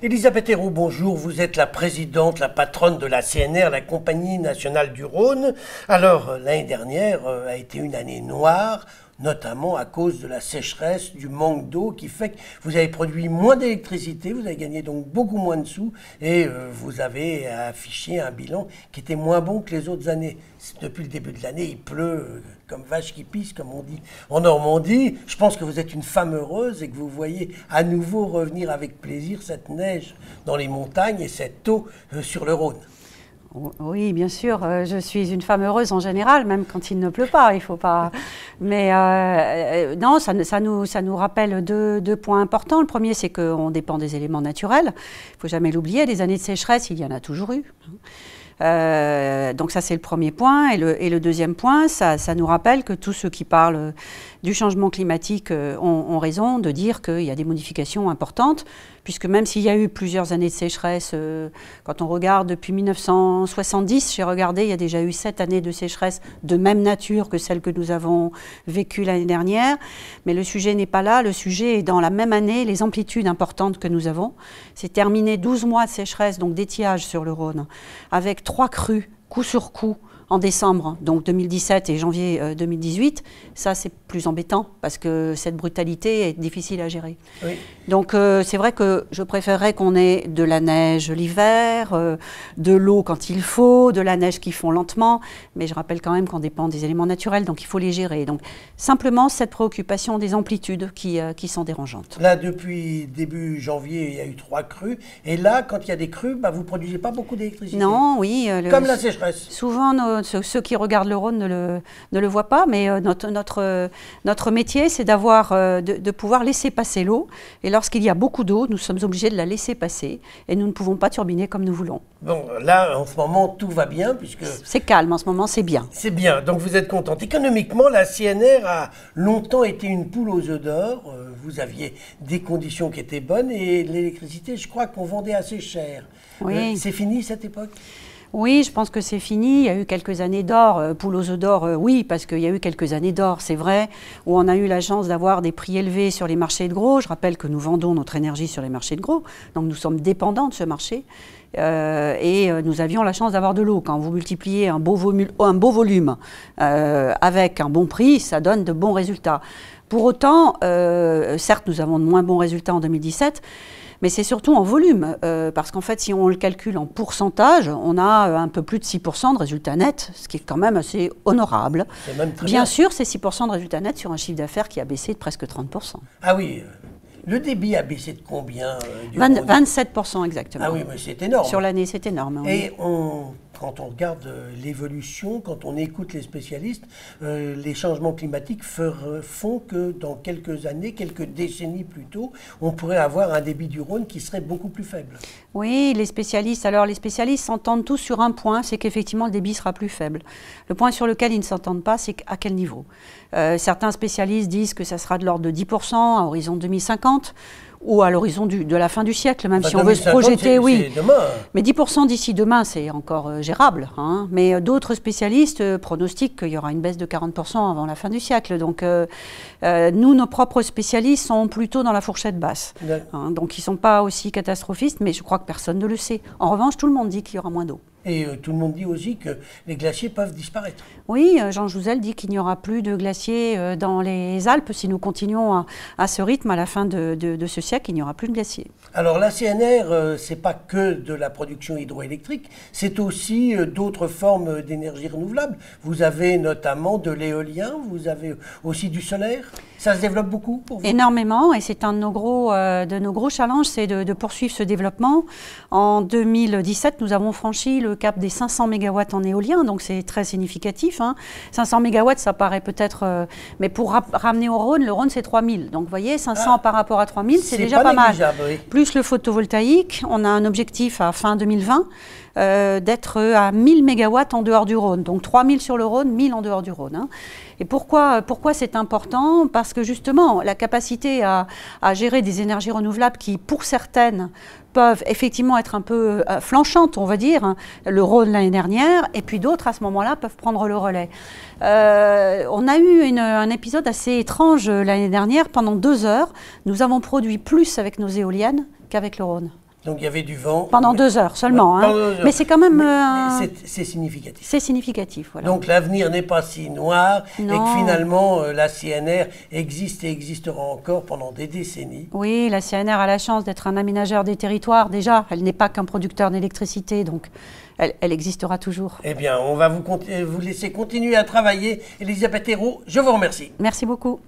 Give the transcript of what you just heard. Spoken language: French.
Elisabeth Hérault, bonjour. Vous êtes la présidente, la patronne de la CNR, la Compagnie nationale du Rhône. Alors, l'année dernière a été une année noire, notamment à cause de la sécheresse, du manque d'eau qui fait que vous avez produit moins d'électricité, vous avez gagné donc beaucoup moins de sous et vous avez affiché un bilan qui était moins bon que les autres années. Depuis le début de l'année, il pleut comme vache qui pisse, comme on dit en Normandie. Je pense que vous êtes une femme heureuse et que vous voyez à nouveau revenir avec plaisir cette neige dans les montagnes et cette eau sur le Rhône. Oui, bien sûr, je suis une femme heureuse en général, même quand il ne pleut pas, il faut pas... Mais non, ça nous rappelle deux points importants. Le premier, c'est qu'on dépend des éléments naturels. Il ne faut jamais l'oublier, des années de sécheresse, il y en a toujours eu. Donc ça, c'est le premier point. Et le deuxième point, ça nous rappelle que tous ceux qui parlent du changement climatique ont raison de dire qu'il y a des modifications importantes, puisque même s'il y a eu plusieurs années de sécheresse, quand on regarde depuis 1970, j'ai regardé, il y a déjà eu 7 années de sécheresse de même nature que celle que nous avons vécue l'année dernière. Mais le sujet n'est pas là, le sujet est dans la même année, les amplitudes importantes que nous avons. C'est terminé 12 mois de sécheresse, donc d'étiage sur le Rhône, avec 3 crues, coup sur coup, en décembre, donc 2017 et janvier 2018, ça c'est plus embêtant parce que cette brutalité est difficile à gérer. Oui. Donc c'est vrai que je préférerais qu'on ait de la neige l'hiver, de l'eau quand il faut, de la neige qui fond lentement, mais je rappelle quand même qu'on dépend des éléments naturels, donc il faut les gérer. Donc simplement cette préoccupation des amplitudes qui sont dérangeantes. Là, depuis début janvier, il y a eu 3 crues, et là, quand il y a des crues, vous ne produisez pas beaucoup d'électricité. Non, oui. Comme la sécheresse. Souvent, ceux qui regardent le Rhône ne le voient pas, mais notre métier, c'est de pouvoir laisser passer l'eau. Et lorsqu'il y a beaucoup d'eau, nous sommes obligés de la laisser passer. Et nous ne pouvons pas turbiner comme nous voulons. Bon, là, en ce moment, tout va bien, puisque... C'est calme, en ce moment, c'est bien. C'est bien, donc vous êtes contente. Économiquement, la CNR a longtemps été une poule aux œufs d'or. Vous aviez des conditions qui étaient bonnes et l'électricité, je crois qu'on vendait assez cher. Oui. C'est fini, cette époque ? Oui, je pense que c'est fini. Il y a eu quelques années d'or, poule aux œufs d'or, oui, parce qu'il y a eu quelques années d'or, c'est vrai, où on a eu la chance d'avoir des prix élevés sur les marchés de gros. Je rappelle que nous vendons notre énergie sur les marchés de gros, donc nous sommes dépendants de ce marché. Et nous avions la chance d'avoir de l'eau. Quand vous multipliez un beau volume avec un bon prix, ça donne de bons résultats. Pour autant, certes, nous avons de moins bons résultats en 2017, mais c'est surtout en volume, parce qu'en fait, si on le calcule en pourcentage, on a un peu plus de 6% de résultats nets, ce qui est quand même assez honorable. Même très bien sûr, c'est 6% de résultats nets sur un chiffre d'affaires qui a baissé de presque 30%. Ah oui, le débit a baissé de combien 27% exactement. Ah oui, mais c'est énorme. Sur l'année, c'est énorme. Oui. Et quand on regarde l'évolution, quand on écoute les spécialistes, les changements climatiques font que dans quelques années, quelques décennies plus tôt, on pourrait avoir un débit du Rhône qui serait beaucoup plus faible. Oui, les spécialistes s'entendent tous sur un point, c'est qu'effectivement le débit sera plus faible. Le point sur lequel ils ne s'entendent pas, c'est à quel niveau. Certains spécialistes disent que ça sera de l'ordre de 10% à horizon 2050, ou à l'horizon de la fin du siècle, même si on veut se projeter, oui. Demain. Mais 10% d'ici demain, c'est encore gérable. Hein. Mais d'autres spécialistes pronostiquent qu'il y aura une baisse de 40% avant la fin du siècle. Donc nous, nos propres spécialistes sont plutôt dans la fourchette basse. Hein. Donc ils ne sont pas aussi catastrophistes, mais je crois que personne ne le sait. En revanche, tout le monde dit qu'il y aura moins d'eau. Et tout le monde dit aussi que les glaciers peuvent disparaître. Oui, Jean Jouzel dit qu'il n'y aura plus de glaciers dans les Alpes. Si nous continuons à ce rythme, à la fin de ce siècle, il n'y aura plus de glaciers. Alors la CNR, ce n'est pas que de la production hydroélectrique, c'est aussi d'autres formes d'énergie renouvelable. Vous avez notamment de l'éolien, vous avez aussi du solaire. Ça se développe beaucoup pour vous? Énormément, et c'est un de nos gros challenges, c'est de poursuivre ce développement. En 2017, nous avons franchi le cap des 500 MW en éolien, donc c'est très significatif. Hein. 500 MW, ça paraît peut-être... mais pour ramener au Rhône, le Rhône c'est 3000. Donc vous voyez, 500 par rapport à 3000, c'est déjà pas mal. Oui. Plus le photovoltaïque, on a un objectif à fin 2020 d'être à 1000 MW en dehors du Rhône. Donc 3000 sur le Rhône, 1000 en dehors du Rhône. Hein. Et pourquoi c'est important? Parce que justement, la capacité à gérer des énergies renouvelables qui, pour certaines, peuvent effectivement être un peu flanchantes, on va dire, hein, le Rhône l'année dernière, et puis d'autres, à ce moment-là, peuvent prendre le relais. On a eu un épisode assez étrange l'année dernière. Pendant 2 heures, nous avons produit plus avec nos éoliennes qu'avec le Rhône. Donc il y avait du vent. Pendant 2 heures seulement. Pendant 2 heures. Mais c'est quand même... c'est significatif. C'est significatif, voilà. Donc l'avenir n'est pas si noir Non. et que finalement la CNR existe et existera encore pendant des décennies. Oui, la CNR a la chance d'être un aménageur des territoires déjà. Elle n'est pas qu'un producteur d'électricité, donc elle existera toujours. Eh bien, on va vous laisser continuer à travailler. Elisabeth Hérault, je vous remercie. Merci beaucoup.